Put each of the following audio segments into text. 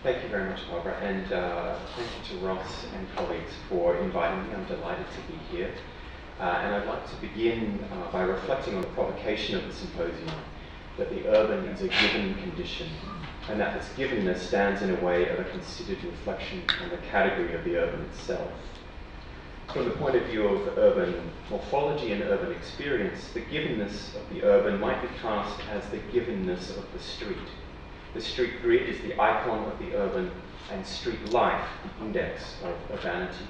Thank you very much, Barbara, and thank you to Ross and colleagues for inviting me. I'm delighted to be here. And I'd like to begin by reflecting on the provocation of the symposium, that the urban is a given condition, and that this givenness stands in a way of a considered reflection on the category of the urban itself. From the point of view of urban morphology and urban experience, the givenness of the urban might be cast as the givenness of the street. The street grid is the icon of the urban, and street life the index of urbanity.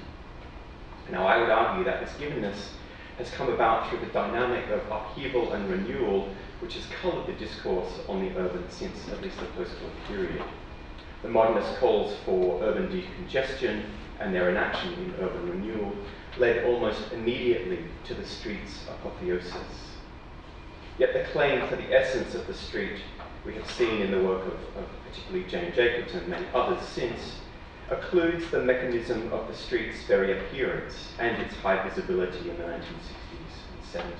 Now, I would argue that this givenness has come about through the dynamic of upheaval and renewal which has coloured the discourse on the urban since at least the post-war period. The modernist calls for urban decongestion and their inaction in urban renewal led almost immediately to the street's apotheosis. Yet the claim for the essence of the street we have seen in the work of particularly Jane Jacobs and many others since, occludes the mechanism of the street's very appearance and its high visibility in the 1960s and 70s.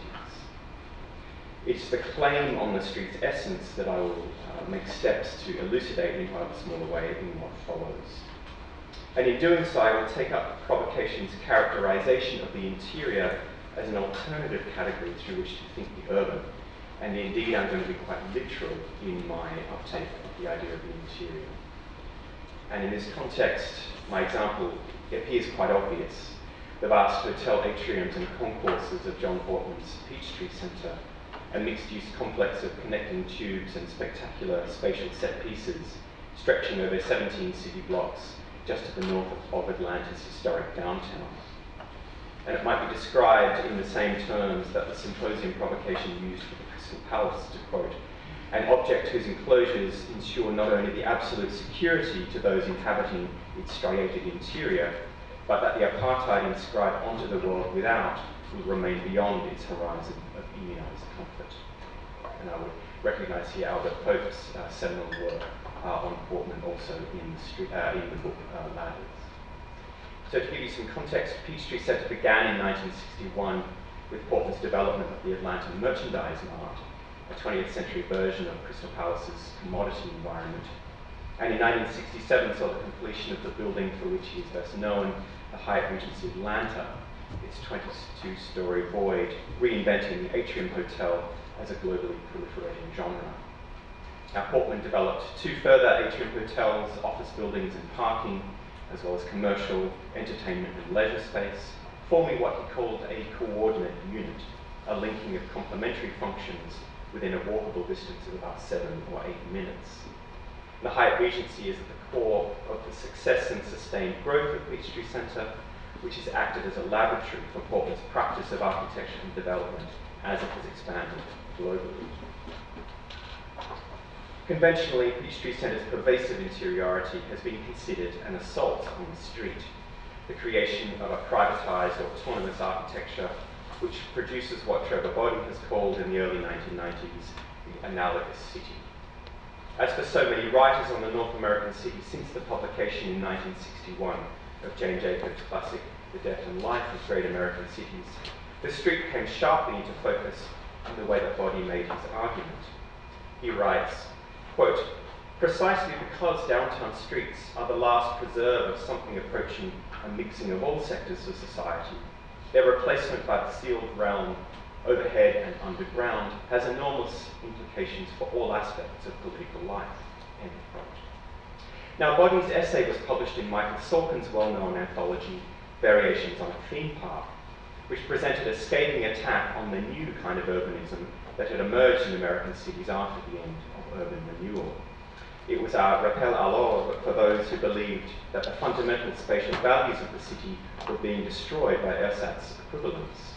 It's the claim on the street's essence that I will make steps to elucidate in a smaller way in what follows. And in doing so, I will take up provocation's characterization of the interior as an alternative category through which to think the urban. And indeed, I'm going to be quite literal in my uptake of the idea of the interior. And in this context, my example appears quite obvious. The vast hotel atriums and concourses of John Ortman's Peachtree Centre, a mixed-use complex of connecting tubes and spectacular spatial set pieces stretching over 17 city blocks just to the north of Atlanta's historic downtown. And it might be described in the same terms that the symposium provocation used for the Crystal Palace, to quote, an object whose enclosures ensure not only the absolute security to those inhabiting its striated interior, but that the apartheid inscribed onto the world without will remain beyond its horizon of immunised comfort. And I would recognise here Albert Pope's seminal work on Portman also in the book Ladders. So to give you some context, Peachtree Centre began in 1961 with Portman's development of the Atlanta Merchandise Mart, a 20th century version of Crystal Palace's commodity environment. And in 1967 saw the completion of the building for which he is best known, the Hyatt Regency Atlanta, its 22-story void, reinventing the Atrium Hotel as a globally proliferating genre. Now, Portman developed two further Atrium hotels, office buildings and parking, as well as commercial, entertainment and leisure space, forming what he called a coordinate unit, a linking of complementary functions within a walkable distance of about 7 or 8 minutes. The Hyatt Regency is at the core of the success and sustained growth of Peachtree Centre, which has acted as a laboratory for Portman's practice of architecture and development as it has expanded globally. Conventionally, Peachtree Centre's pervasive interiority has been considered an assault on the street, the creation of a privatised autonomous architecture which produces what Trevor Body has called in the early 1990s the analogous city. As for so many writers on the North American city since the publication in 1961 of Jane Jacobs' classic The Death and Life of Great American Cities, the street came sharply into focus in the way that Body made his argument. He writes, quote, precisely because downtown streets are the last preserve of something approaching a mixing of all sectors of society, their replacement by the sealed realm, overhead and underground, has enormous implications for all aspects of political life, end quote. Now, Body's essay was published in Michael Sorkin's well-known anthology, Variations on a Theme Park, which presented a scathing attack on the new kind of urbanism that had emerged in American cities after the end of urban renewal. It was a rappel à l'ordre for those who believed that the fundamental spatial values of the city were being destroyed by ersatz equivalence.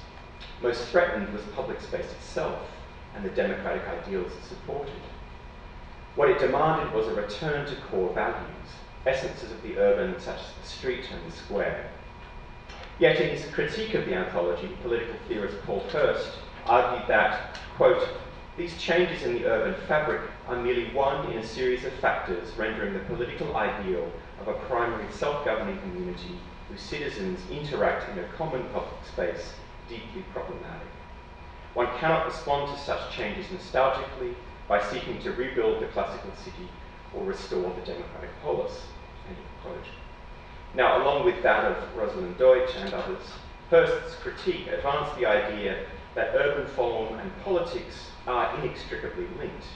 Most threatened was public space itself and the democratic ideals it supported. What it demanded was a return to core values, essences of the urban such as the street and the square. Yet in his critique of the anthology, political theorist Paul Hurst argued that, quote, these changes in the urban fabric are merely one in a series of factors rendering the political ideal of a primary self-governing community whose citizens interact in a common public space deeply problematic. One cannot respond to such changes nostalgically by seeking to rebuild the classical city or restore the democratic polis. End of quote. Now, along with that of Rosalind Deutsch and others, Hirst's critique advanced the idea that urban form and politics are inextricably linked,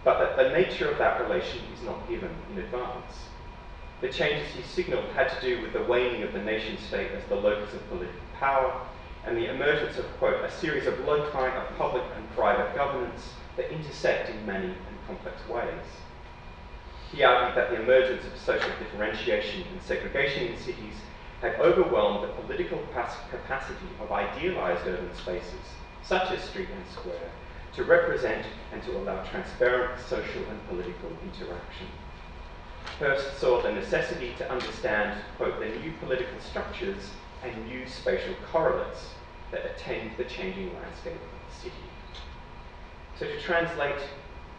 but that the nature of that relation is not given in advance. The changes he signalled had to do with the waning of the nation-state as the locus of political power and the emergence of, quote, a series of loci of public and private governance that intersect in many and complex ways. He argued that the emergence of social differentiation and segregation in cities had overwhelmed the political capacity of idealised urban spaces, such as street and square, to represent and to allow transparent social and political interaction. Hirst saw the necessity to understand, quote, the new political structures and new spatial correlates that attend the changing landscape of the city. So to translate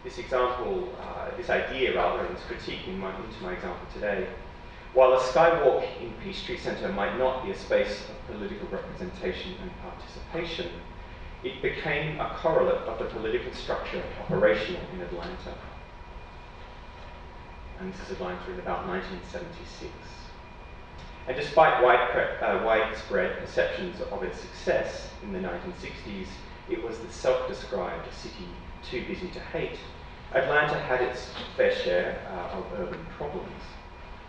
this example, this idea rather, and this critique into my example today, while a skywalk in Peachtree Centre might not be a space of political representation and participation, it became a correlate of the political structure operational in Atlanta. And this is a line through about 1976. And despite widespread perceptions of its success in the 1960s, it was the self-described city too busy to hate, Atlanta had its fair share of urban problems.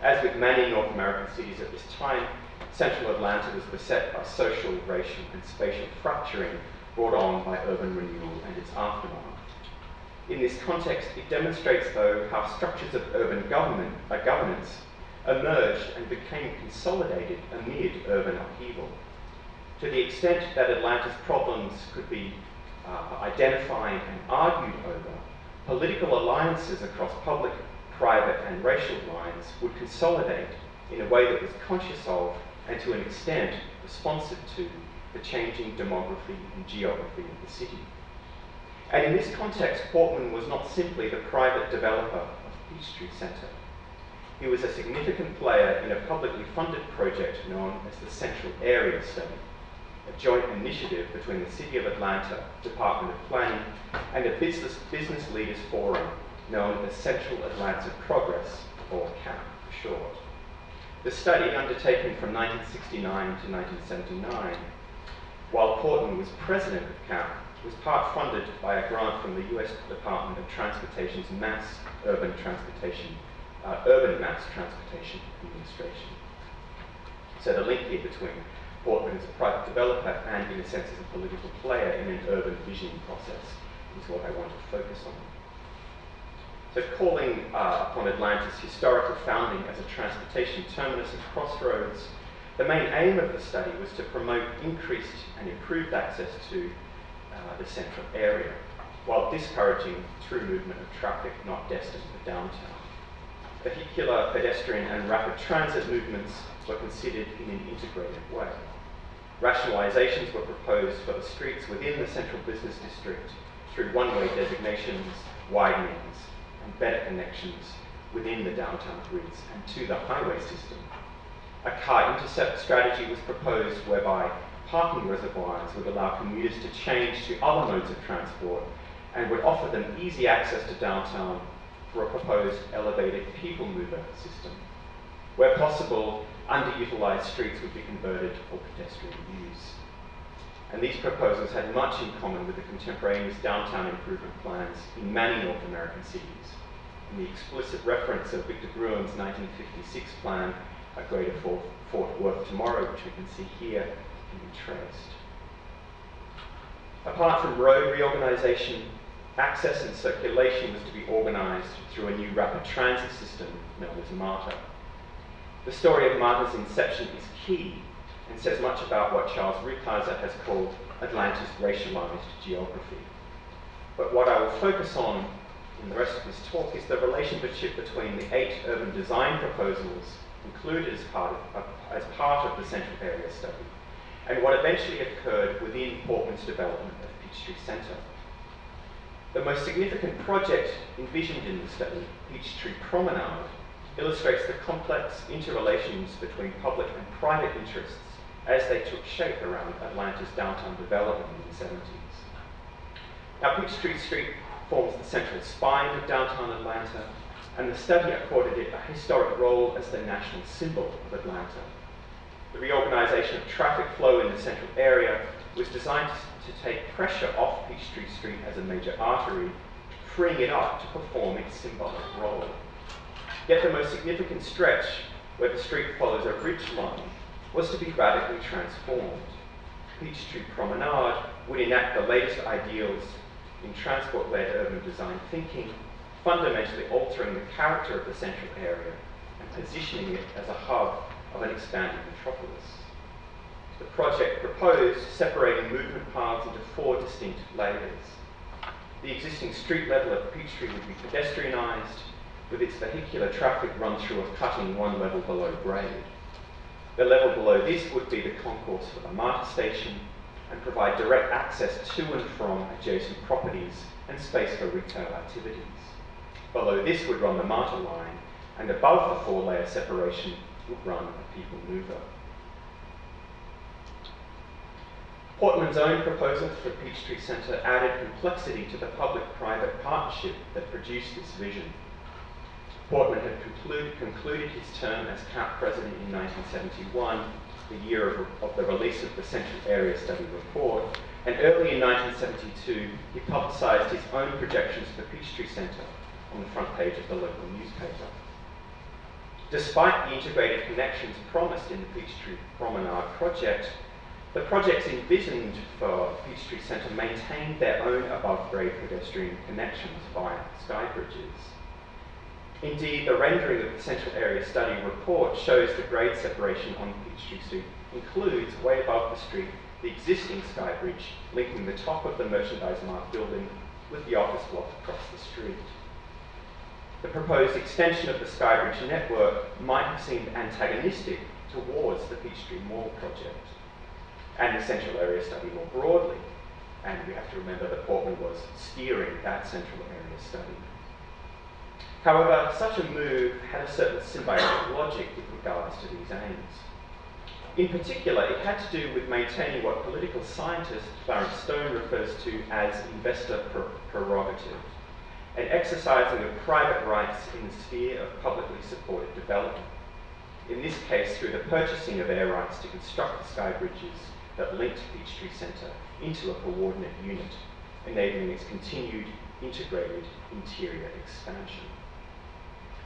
As with many North American cities at this time, central Atlanta was beset by social, racial, and spatial fracturing brought on by urban renewal and its aftermath. In this context, it demonstrates, though, how structures of urban governance emerged and became consolidated amid urban upheaval. To the extent that Atlanta's problems could be identified and argued over, political alliances across public, private, and racial lines would consolidate in a way that was conscious of and to an extent responsive to the changing demography and geography of the city. And in this context, Portman was not simply the private developer of Peachtree Centre. He was a significant player in a publicly funded project known as the Central Area Study, a joint initiative between the City of Atlanta, Department of Planning, and a business leaders forum known as Central Atlanta Progress, or CAP for short. The study, undertaken from 1969 to 1979, while Portman was president of CAP, was part funded by a grant from the US Department of Transportation's Urban Mass Transportation Administration. So the link here between Portman as a private developer and, in a sense, as a political player in an urban visioning process is what I want to focus on. So calling upon Atlanta's historical founding as a transportation terminus and crossroads, the main aim of the study was to promote increased and improved access to the central area, while discouraging through movement of traffic not destined for downtown. Vehicular, pedestrian, and rapid transit movements were considered in an integrated way. Rationalizations were proposed for the streets within the central business district through one-way designations, widenings, and better connections within the downtown grids and to the highway system. A car intercept strategy was proposed whereby parking reservoirs would allow commuters to change to other modes of transport and would offer them easy access to downtown for a proposed elevated people mover system. Where possible, underutilized streets would be converted for pedestrian use. And these proposals had much in common with the contemporaneous downtown improvement plans in many North American cities, and the explicit reference of Victor Gruen's 1956 plan, A Greater Fort Worth Tomorrow, which we can see here, can be traced. Apart from road reorganization, access and circulation was to be organized through a new rapid transit system known as MARTA. The story of MARTA's inception is key and says much about what Charles Rickards has called Atlanta's racialized geography. But what I will focus on in the rest of this talk is the relationship between the 8 urban design proposals included as part of the Central Area Study and what eventually occurred within Portman's development of Peachtree Centre. The most significant project envisioned in the study, Peachtree Promenade, illustrates the complex interrelations between public and private interests as they took shape around Atlanta's downtown development in the 70s. Now, Peachtree Street forms the central spine of downtown Atlanta, and the study accorded it a historic role as the national symbol of Atlanta. The reorganisation of traffic flow in the central area was designed to take pressure off Peachtree Street as a major artery, freeing it up to perform its symbolic role. Yet the most significant stretch, where the street follows a ridge line, was to be radically transformed. Peachtree Promenade would enact the latest ideals in transport-led urban design thinking, fundamentally altering the character of the central area and positioning it as a hub of an expanding metropolis. The project proposed separating movement paths into 4 distinct layers. The existing street level of Peachtree would be pedestrianised, with its vehicular traffic run through a cutting 1 level below grade. The level below this would be the concourse for the MARTA station and provide direct access to and from adjacent properties and space for retail activities. Below this would run the MARTA line, and above the 4-layer separation would run a people mover. Portman's own proposal for Peachtree Centre added complexity to the public-private partnership that produced this vision. Portman had concluded his term as CAP president in 1971, the year of the release of the Central Area Study Report, and early in 1972 he publicised his own projections for Peachtree Centre on the front page of the local newspaper. Despite the integrated connections promised in the Peachtree Promenade project, the projects envisioned for Peachtree Centre maintained their own above-grade pedestrian connections via sky bridges. Indeed, the rendering of the Central Area Study Report shows the grade separation on Peachtree Street includes, way above the street, the existing sky bridge linking the top of the Merchandise Mart building with the office block across the street. The proposed extension of the Skybridge network might have seemed antagonistic towards the Peachtree Mall project and the Central Area Study more broadly, and we have to remember that Portman was steering that Central Area Study. However, such a move had a certain symbiotic logic with regards to these aims. In particular, it had to do with maintaining what political scientist Clarence Stone refers to as investor prerogative, and exercising of private rights in the sphere of publicly supported development. In this case, through the purchasing of air rights to construct the sky bridges that linked Peachtree Centre into a coordinate unit, enabling its continued integrated interior expansion.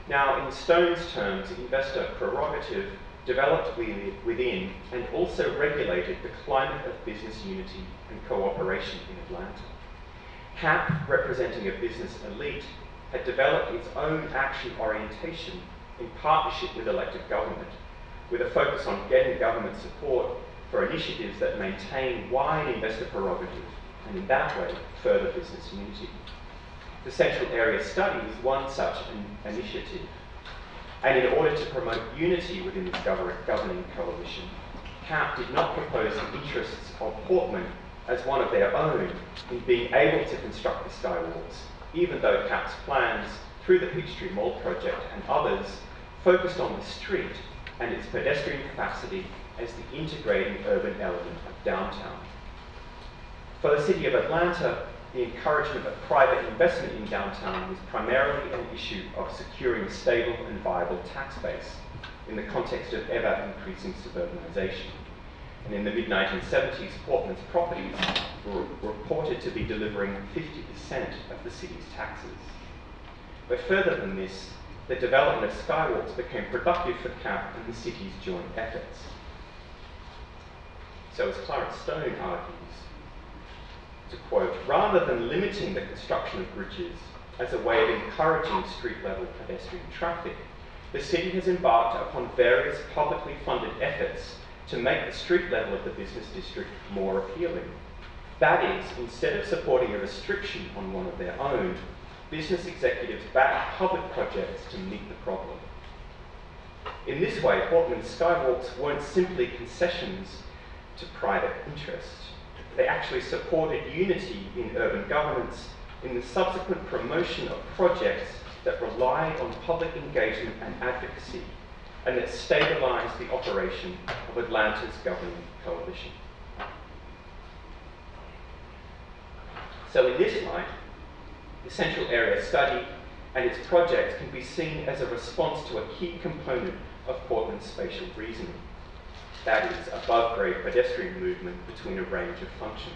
Now, in Stone's terms, investor prerogative developed within and also regulated the climate of business unity and cooperation in Atlanta. CAP, representing a business elite, had developed its own action orientation in partnership with elected government, with a focus on getting government support for initiatives that maintain wide investor prerogative and in that way further business unity. The Central Area Study was one such an initiative, and in order to promote unity within this governing coalition, CAP did not propose the interests of Portman as one of their own in being able to construct the skywalks, even though CAP's plans through the Peachtree Mall project and others focused on the street and its pedestrian capacity as the integrating urban element of downtown. For the City of Atlanta, the encouragement of private investment in downtown was primarily an issue of securing a stable and viable tax base in the context of ever-increasing suburbanisation. And in the mid-1970s, Portman's properties were reported to be delivering 50% of the city's taxes. But further than this, the development of skywalks became productive for CAP and the city's joint efforts. So as Clarence Stone argues, to quote, rather than limiting the construction of bridges as a way of encouraging street-level pedestrian traffic, the city has embarked upon various publicly funded efforts to make the street level of the business district more appealing. That is, instead of supporting a restriction on one of their own, business executives back public projects to meet the problem. In this way, Portman's skywalks weren't simply concessions to private interests. They actually supported unity in urban governance in the subsequent promotion of projects that relied on public engagement and advocacy, and that stabilised the operation of Atlanta's governing coalition. So in this light, the Central Area Study and its project can be seen as a response to a key component of Portland's spatial reasoning. That is, above-grade pedestrian movement between a range of functions,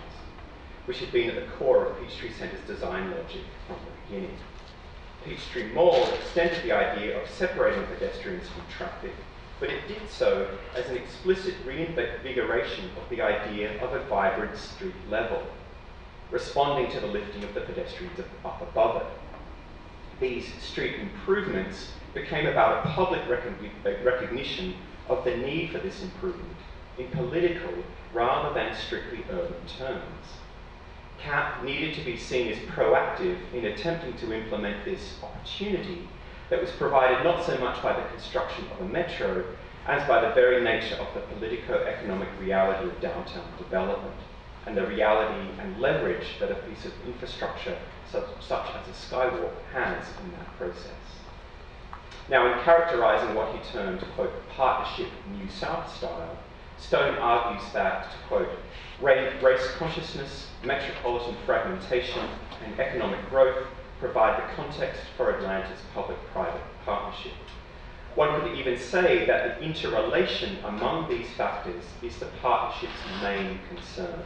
which had been at the core of Peachtree Centre's design logic from the beginning. Peachtree Mall extended the idea of separating pedestrians from traffic, but it did so as an explicit reinvigoration of the idea of a vibrant street level, responding to the lifting of the pedestrians up above it. These street improvements became about a public recognition of the need for this improvement in political rather than strictly urban terms. CAP needed to be seen as proactive in attempting to implement this opportunity that was provided not so much by the construction of a metro as by the very nature of the politico-economic reality of downtown development and the reality and leverage that a piece of infrastructure such as a skywalk has in that process. Now, in characterising what he termed, quote, partnership New South style, Stone argues that, quote, race consciousness, metropolitan fragmentation, and economic growth provide the context for Atlanta's public-private partnership. One could even say that the interrelation among these factors is the partnership's main concern.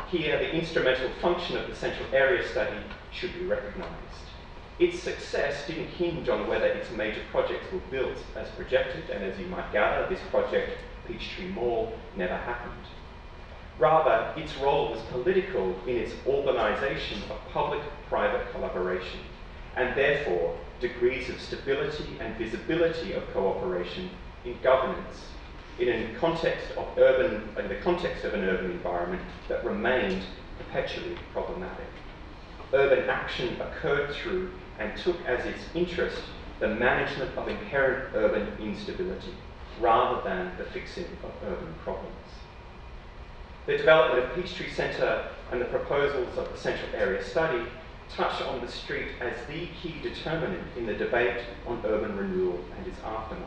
Here, the instrumental function of the central area study should be recognised. Its success didn't hinge on whether its major projects were built as projected, and as you might gather, this project, Peachtree Mall, never happened. Rather, its role was political in its organisation of public-private collaboration, and therefore degrees of stability and visibility of cooperation in governance in the context of an urban environment that remained perpetually problematic. Urban action occurred through and took as its interest the management of inherent urban instability, rather than the fixing of urban problems. The development of Peachtree Centre and the proposals of the central area study touch on the street as the key determinant in the debate on urban renewal and its aftermath.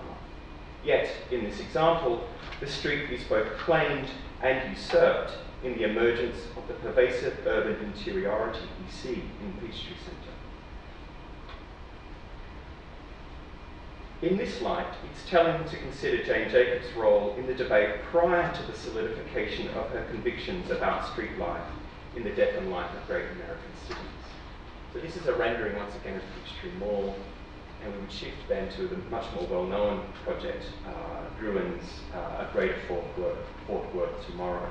Yet, in this example, the street is both claimed and usurped in the emergence of the pervasive urban interiority we see in Peachtree Centre. In this light, it's telling to consider Jane Jacobs' role in the debate prior to the solidification of her convictions about street life in the death and life of great American cities. So this is a rendering once again of Peachtree Mall, and we would shift then to the much more well-known project, Gruen's A Greater Fort Worth Tomorrow.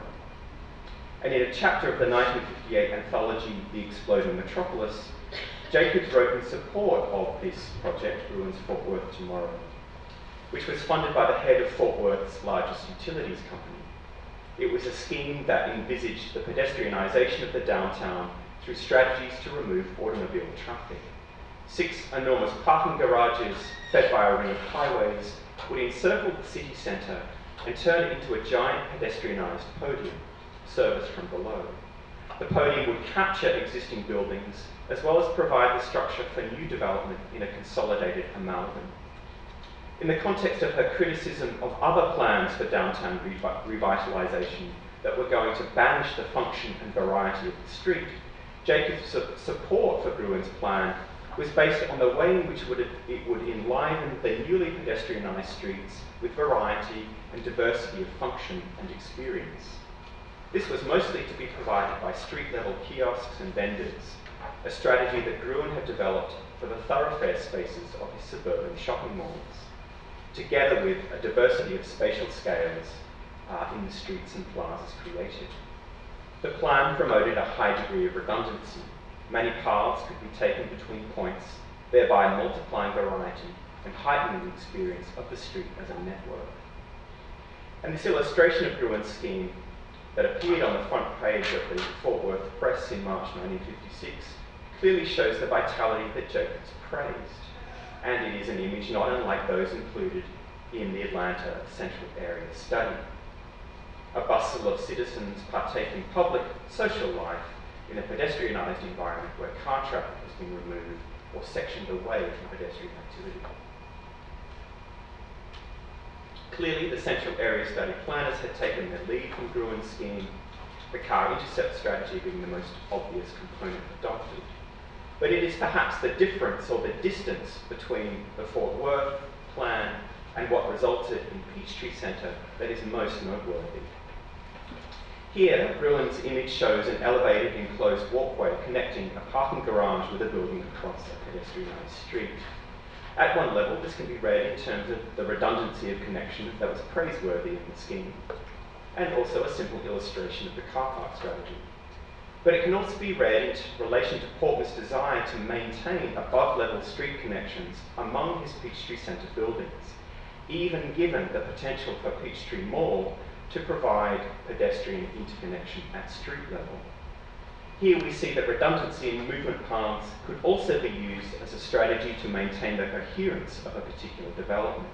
And in a chapter of the 1958 anthology, The Exploding Metropolis, Jacobs wrote in support of this project, Gruen's Fort Worth Tomorrow, which was funded by the head of Fort Worth's largest utilities company. It was a scheme that envisaged the pedestrianisation of the downtown through strategies to remove automobile traffic. 6 enormous parking garages, fed by a ring of highways, would encircle the city centre and turn it into a giant pedestrianised podium, serviced from below. The podium would capture existing buildings, as well as provide the structure for new development in a consolidated amalgam. In the context of her criticism of other plans for downtown revitalisation that were going to banish the function and variety of the street, Jacobs' support for Gruen's plan was based on the way in which it would enliven the newly pedestrianised streets with variety and diversity of function and experience. This was mostly to be provided by street-level kiosks and vendors, a strategy that Gruen had developed for the thoroughfare spaces of his suburban shopping malls, together with a diversity of spatial scales in the streets and plazas created. The plan promoted a high degree of redundancy. Many paths could be taken between points, thereby multiplying variety and heightening the experience of the street as a network. And this illustration of Gruen's scheme that appeared on the front page of the Fort Worth Press in March 1956 clearly shows the vitality that Jacobs praised, and it is an image not unlike those included in the Atlanta Central Area Study. A bustle of citizens partaking public social life in a pedestrianised environment where car traffic has been removed or sectioned away from pedestrian activity. Clearly, the Central Area Study planners had taken their lead from Gruen's scheme, the car intercept strategy being the most obvious component adopted. but it is perhaps the difference or the distance between the Fort Worth plan and what resulted in Peachtree Centre that is most noteworthy. Here, Gruen's image shows an elevated enclosed walkway connecting a parking garage with a building across a pedestrianised street. At one level, this can be read in terms of the redundancy of connection that was praiseworthy in the scheme, and also a simple illustration of the car park strategy. But it can also be read in relation to Portman's desire to maintain above-level street connections among his Peachtree Centre buildings, even given the potential for Peachtree Mall to provide pedestrian interconnection at street level. Here we see that redundancy in movement paths could also be used as a strategy to maintain the coherence of a particular development,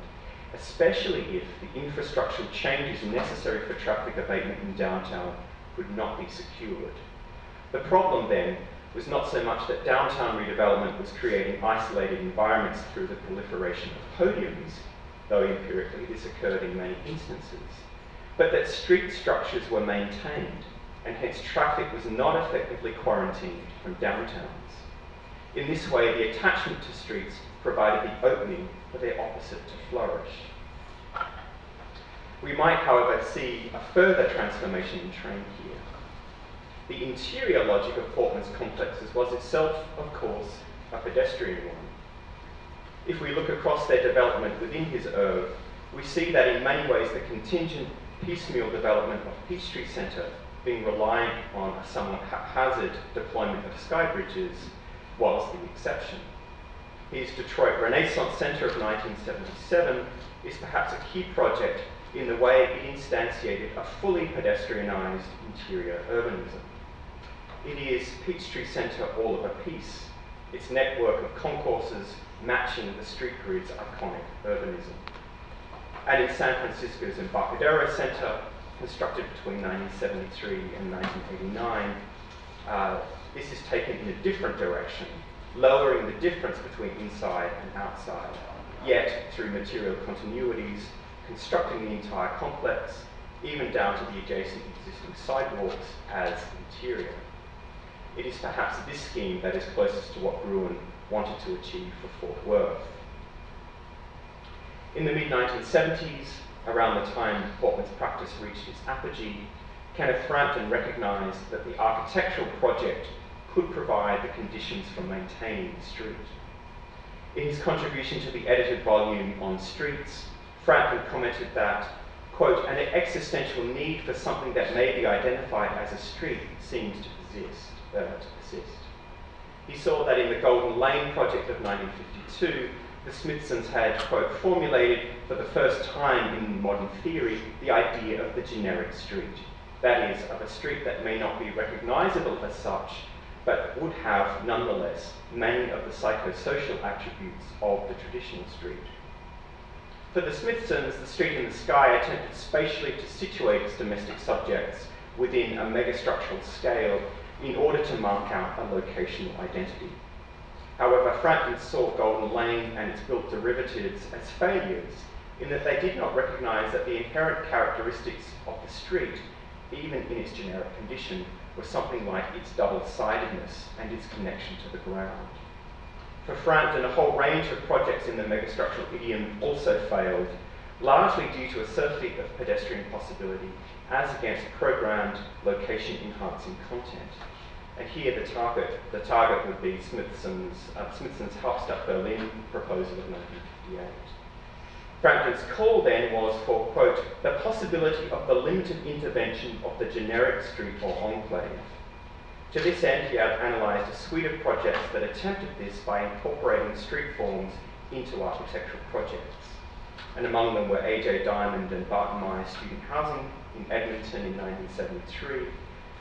especially if the infrastructural changes necessary for traffic abatement in downtown could not be secured. The problem then was not so much that downtown redevelopment was creating isolated environments through the proliferation of podiums, though empirically this occurred in many instances, but that street structures were maintained, and hence traffic was not effectively quarantined from downtowns. In this way, the attachment to streets provided the opening for their opposite to flourish. We might, however, see a further transformation in train here. The interior logic of Portman's complexes was itself, of course, a pedestrian one. If we look across their development within his oeuvre, we see that in many ways the contingent piecemeal development of Peachtree Centre, being reliant on a somewhat haphazard deployment of sky bridges, was the exception. His Detroit Renaissance Centre of 1977 is perhaps a key project in the way it instantiated a fully pedestrianised interior urbanism. It is Peachtree Centre all of a piece, its network of concourses matching the street grid's iconic urbanism. And in San Francisco's Embarcadero Centre, constructed between 1973 and 1989, this is taken in a different direction, lowering the difference between inside and outside, yet through material continuities, constructing the entire complex, even down to the adjacent existing sidewalks as interior. It is perhaps this scheme that is closest to what Gruen wanted to achieve for Fort Worth. In the mid-1970s, around the time Portman's practice reached its apogee, Kenneth Frampton recognised that the architectural project could provide the conditions for maintaining the street. In his contribution to the edited volume on streets, Frampton commented that, quote, an existential need for something that may be identified as a street seems to persist. He saw that in the Golden Lane project of 1952, the Smithsons had, quote, formulated for the first time in modern theory the idea of the generic street. That is, of a street that may not be recognisable as such, but would have, nonetheless, many of the psychosocial attributes of the traditional street. For the Smithsons, the street in the sky attempted spatially to situate its domestic subjects within a megastructural scale in order to mark out a locational identity. However, Frampton saw Golden Lane and its built derivatives as failures in that they did not recognise that the inherent characteristics of the street, even in its generic condition, were something like its double-sidedness and its connection to the ground. For Frampton, a whole range of projects in the megastructural idiom also failed, largely due to a surfeit of pedestrian possibility as against programmed location-enhancing content. And here the target would be Smithson's Hauptstadt Berlin proposal of 1958. Frampton's call then was for, quote, the possibility of the limited intervention of the generic street or enclave. To this end, he had analysed a suite of projects that attempted this by incorporating street forms into architectural projects. And among them were A.J. Diamond and Barton Meyer student housing in Edmonton in 1973,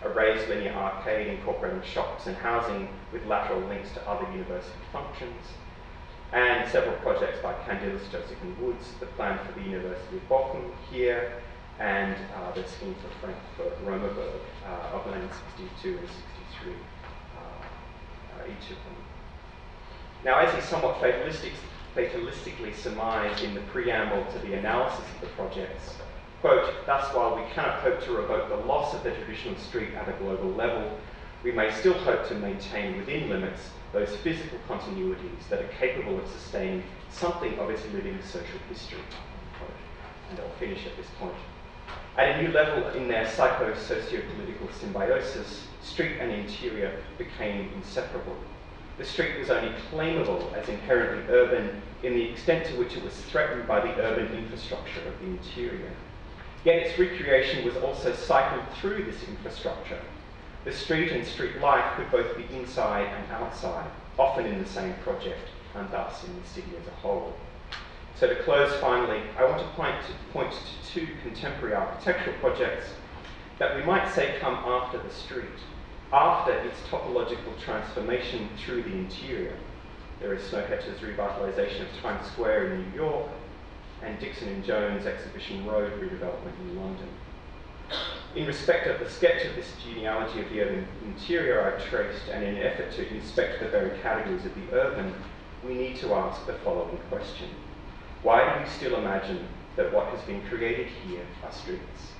a raised linear arcade incorporating shops and housing with lateral links to other university functions, and several projects by Candilis, Joseph and Woods, the plan for the University of Bochum here, and the scheme for Frankfurt Romerberg of 1962 and 63, each of them. Now, as he somewhat fatalistically surmised in the preamble to the analysis of the projects, quote, thus while we cannot hope to revoke the loss of the traditional street at a global level, we may still hope to maintain within limits those physical continuities that are capable of sustaining something of its living social history. And I'll finish at this point. At a new level in their psycho-socio-political symbiosis, street and interior became inseparable. The street was only claimable as inherently urban in the extent to which it was threatened by the urban infrastructure of the interior. Yet its recreation was also cycled through this infrastructure. The street and street life could both be inside and outside, often in the same project, and thus in the city as a whole. So to close finally, I want to point to two contemporary architectural projects that we might say come after the street, after its topological transformation through the interior. There is Snøheta's revitalization of Times Square in New York, and Dixon and Jones' Exhibition Road redevelopment in London. In respect of the sketch of this genealogy of the urban interior I've traced, and in an effort to inspect the very categories of the urban, we need to ask the following question. Why do we still imagine that what has been created here are streets?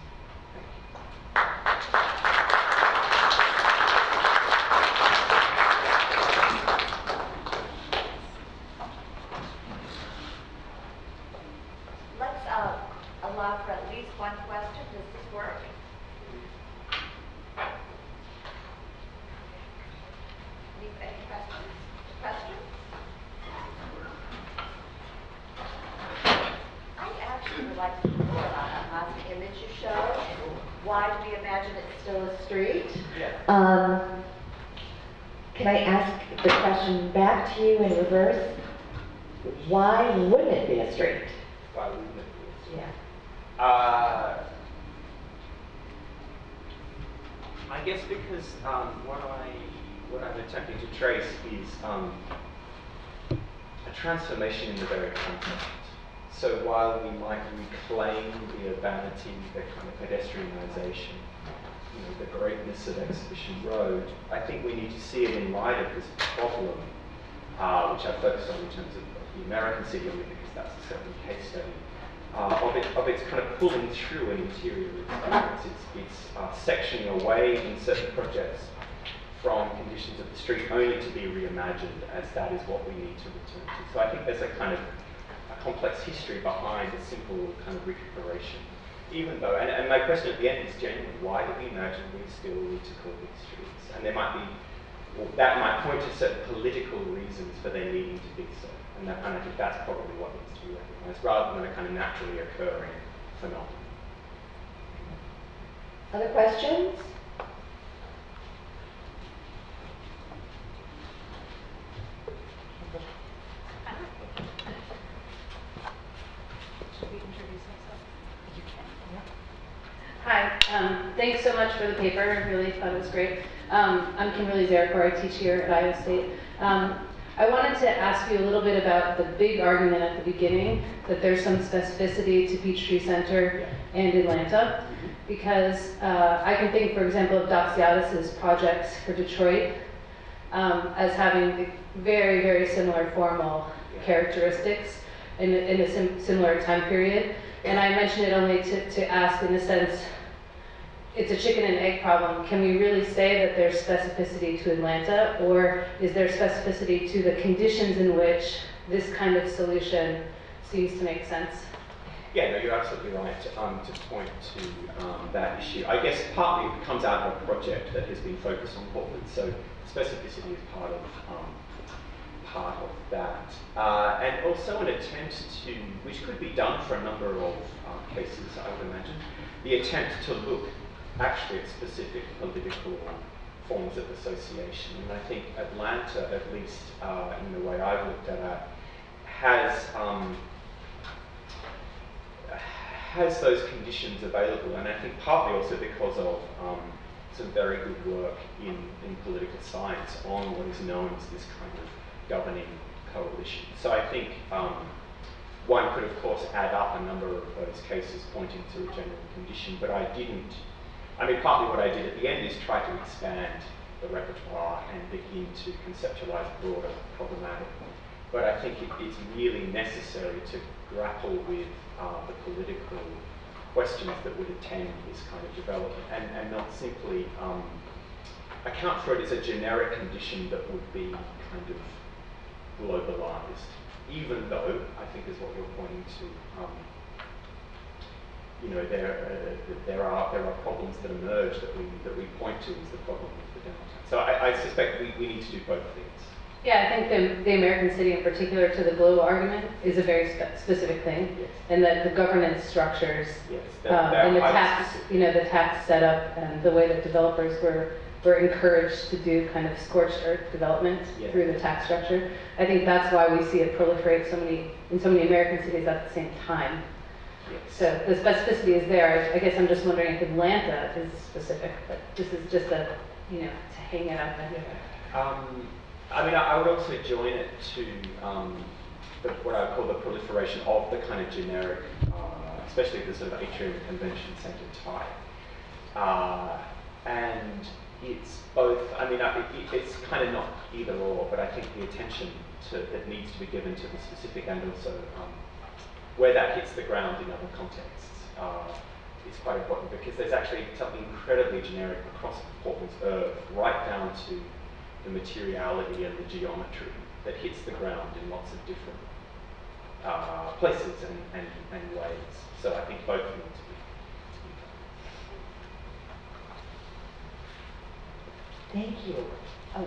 Let's allow for at least one question. Does this work? Any questions? Questions? I actually would like to know about that last image you showed. Why do we imagine it's still a street? Yeah. Can I ask the question back to you in reverse? Why wouldn't it be a street? Why wouldn't it be a street? Yeah. I guess because what I'm attempting to trace is a transformation in the very concept. So while we might reclaim the urbanity, the kind of pedestrianisation, the greatness of Exhibition Road, I think we need to see it in light of this problem, which I focused on in terms of the American city, only because that's a certain case study, of its kind of pulling through an interior experience. It's sectioning away in certain projects from conditions of the street only to be reimagined as that is what we need to return to. So I think there's a kind of a complex history behind a simple kind of recuperation. Even though, and my question at the end is genuine, why do we imagine we still need to call these streets? And there might be, well, that might point to certain political reasons for there needing to be so. And I think that's probably what needs to be recognised, rather than a kind of naturally occurring phenomenon. Other questions? Should we introduce ourselves? You can. Yeah. Hi. Thanks so much for the paper. I really thought it was great. I'm Kimberly Zarakor. I teach here at Iowa State. I wanted to ask you a little bit about the big argument at the beginning that there's some specificity to Peachtree Center and Atlanta, because I can think, for example, of Doxiadis' projects for Detroit as having very, very similar formal characteristics in a similar time period. And I mention it only to ask, in a sense, it's a chicken and egg problem. Can we really say that there's specificity to Atlanta, or is there specificity to the conditions in which this kind of solution seems to make sense? Yeah, no, you're absolutely right to point to that issue. I guess partly it comes out of a project that has been focused on Portland, so specificity is part of that. And also an attempt to, which could be done for a number of cases, I would imagine, the attempt to look actually at specific political forms of association. And I think Atlanta, at least in the way I've looked at it, has those conditions available, and I think partly also because of some very good work in political science on what is known as this kind of governing coalition. So I think one could, of course, add up a number of those cases pointing to a general condition, but I didn't. I mean, partly what I did at the end is try to expand the repertoire and begin to conceptualize broader problematic. But I think it's really necessary to grapple with the political questions that would attend this kind of development, and not simply account for it as a generic condition that would be kind of globalized, even though I think is what you're pointing to. You know, there are problems that emerge that we point to as the problem of the downtown. So I suspect we need to do both things. Yeah, I think the American city in particular to the global argument is a very specific thing, Yes. and that the governance structures Yes, and the highly tax, specific. you know, the tax setup and the way that developers were encouraged to do kind of scorched earth development Yeah. through the tax structure. I think that's why we see it proliferate in so many American cities at the same time. Yes. So the specificity is there. I guess I'm just wondering if Atlanta is specific, but this is just a, you know, to hang it up. I mean, I would also join it to what I call the proliferation of the kind of generic, especially the sort of atrium convention center type. And it's both, I mean, it's kind of not either or, but I think the attention that needs to be given to the specific and also where that hits the ground in other contexts is quite important, because there's actually something incredibly generic across Portland's earth, right down to the materiality and the geometry that hits the ground in lots of different places and ways. So I think both need to be done. Thank you.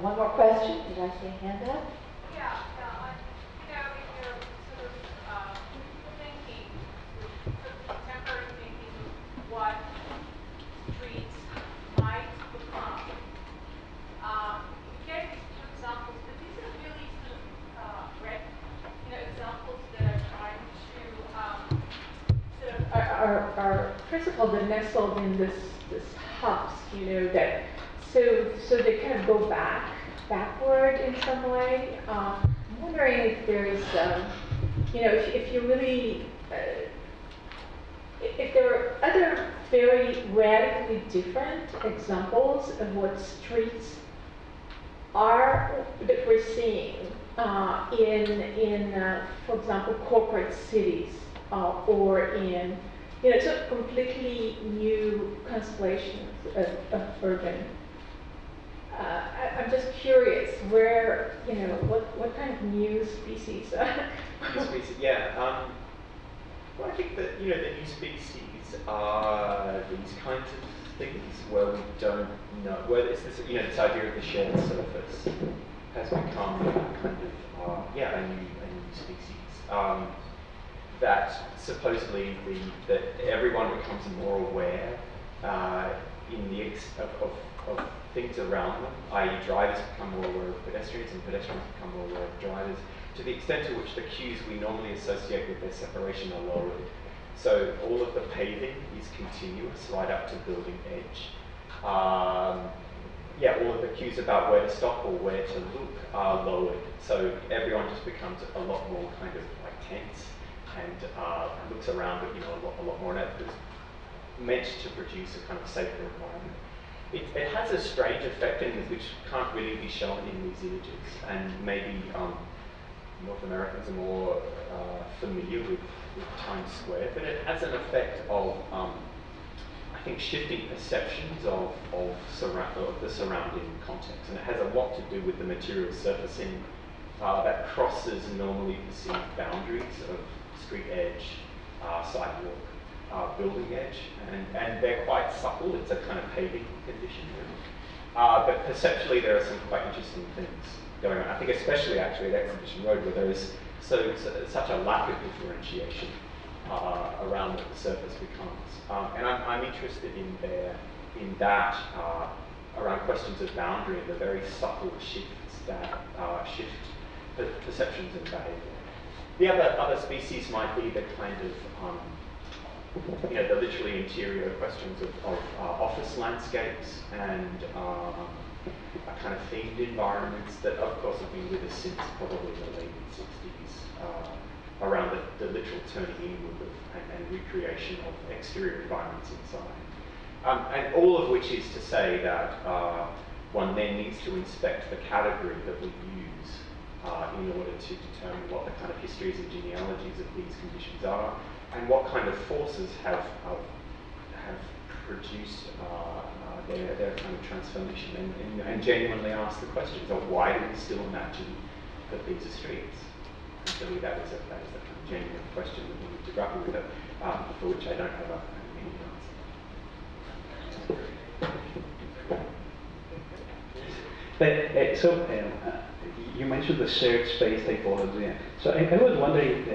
One more question. Did I see a hand up? Yeah, you know, in your sort of thinking, sort of contemporary thinking of what streets might become, you gave these two examples, but these are really sort of examples that are trying to sort of are principle that nestled in this hubs, you know, that so they kind of go backward in some way. I'm wondering if there's, you know, if you really, if there are other very radically different examples of what streets are that we're seeing in for example, corporate cities or in, you know, sort of completely new constellations of urban. I'm just curious where, you know, what kind of new species? New species, yeah. Well, I think that, you know, the new species are these kinds of things where we don't know, where it's this, you know, this idea of the shared surface has become kind of, a new species. That supposedly that everyone becomes more aware in the of things around them, i.e. drivers become more aware of pedestrians and pedestrians become more aware of drivers, to the extent to which the cues we normally associate with their separation are lowered. So all of the paving is continuous right up to building edge. All of the cues about where to stop or where to look are lowered. So everyone just becomes a lot more kind of like tense and looks around, but, you know, a lot more. And it's meant to produce a kind of safer environment. It has a strange effect in this, which can't really be shown in these images, and maybe North Americans are more familiar with Times Square, but it has an effect of, I think, shifting perceptions of the surrounding context, and it has a lot to do with the material surfacing that crosses normally perceived boundaries of street edge, sidewalk, building edge, and they're quite subtle. It's a kind of paving condition. But perceptually, there are some quite interesting things going on. I think especially actually at Exhibition Road, where there is such a lack of differentiation around what the surface becomes. And I'm interested in that around questions of boundary and the very subtle shifts that shift perceptions and behavior. The other species might be the kind of the literally interior questions of office landscapes and kind of themed environments that, of course, have been with us since probably the late 60s, around the literal turning inward and recreation of exterior environments inside. And all of which is to say that one then needs to inspect the category that we use in order to determine what the kind of histories and genealogies of these conditions are, and what kind of forces have produced their kind of transformation and genuinely ask the questions of why do we still imagine that these are streets? And to me that is a kind of genuine question that we need to grapple with, for which I don't have an immediate answer. You mentioned the shared space typology. So I was wondering,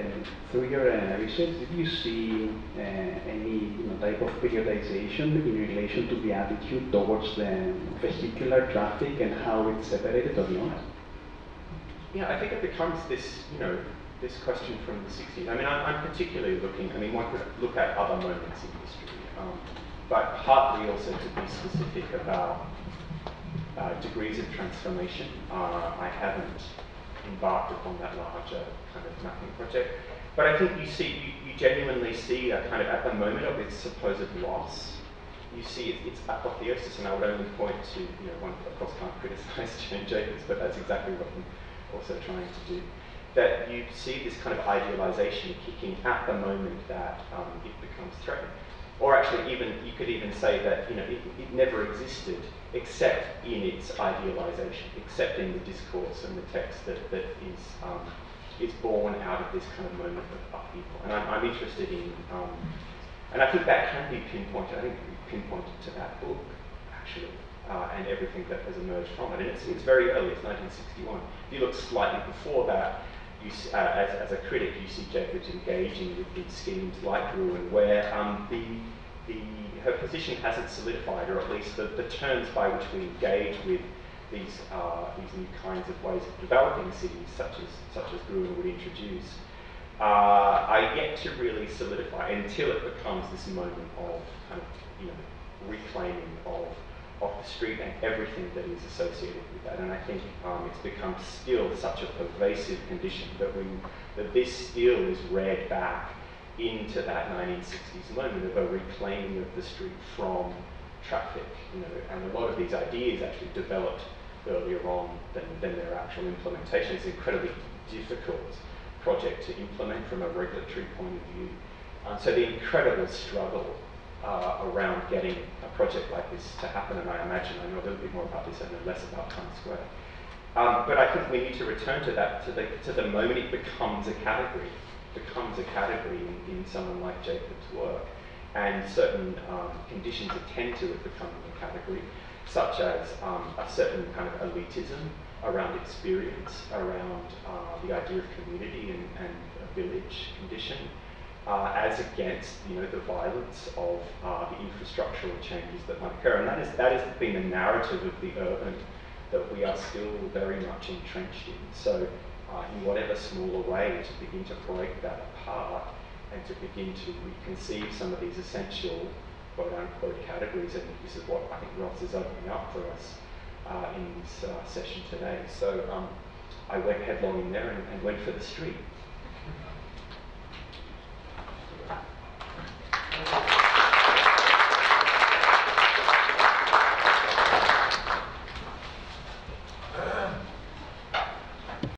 through your research, did you see any type of periodization in relation to the attitude towards the vehicular traffic and how it's separated or not? Yeah, I think it becomes this, this question from the 60s. I mean, I'm particularly looking, one could look at other moments in history, but partly also to be specific about degrees of transformation. I haven't embarked upon that larger kind of mapping project, but I think you genuinely see a kind of, at the moment of its supposed loss, you see its apotheosis, and I would only point to, one of course can't criticize Jane Jacobs, but that's exactly what I'm also trying to do. That you see this kind of idealization kicking at the moment that it becomes threatened. Or actually, you could even say that it never existed except in its idealization, except in the discourse and the text that is born out of this kind of moment of upheaval. And I'm interested in, and I think that can be pinpointed. I think we pinpointed to that book actually, and everything that has emerged from it. And it's very early. It's 1961. If you look slightly before that, you see, as a critic, you see Jacobs engaging with these schemes like Gruen, where her position hasn't solidified, or at least the terms by which we engage with these new kinds of ways of developing cities, such as Gruen would introduce, are yet to really solidify until it becomes this moment of kind of reclaiming of the street and everything that is associated with that. And I think it's become still such a pervasive condition that this still is read back into that 1960s moment of a reclaiming of the street from traffic. And a lot of these ideas actually developed earlier on than their actual implementation. It's an incredibly difficult project to implement from a regulatory point of view. So the incredible struggle around getting a project like this to happen, and I imagine I know a little bit more about this and then less about Times Square. But I think we need to return to that, to the moment it becomes a category, in someone like Jacobs' work, and certain conditions attend to it becoming a category, such as a certain kind of elitism around experience, around the idea of community and a village condition, as against the violence of the infrastructural changes that might occur. And that has been the narrative of the urban that we are still very much entrenched in. So in whatever smaller way, to begin to break that apart and to begin to reconceive some of these essential quote-unquote categories, and this is what I think Ross is opening up for us in this session today. So I went headlong in there and went for the street.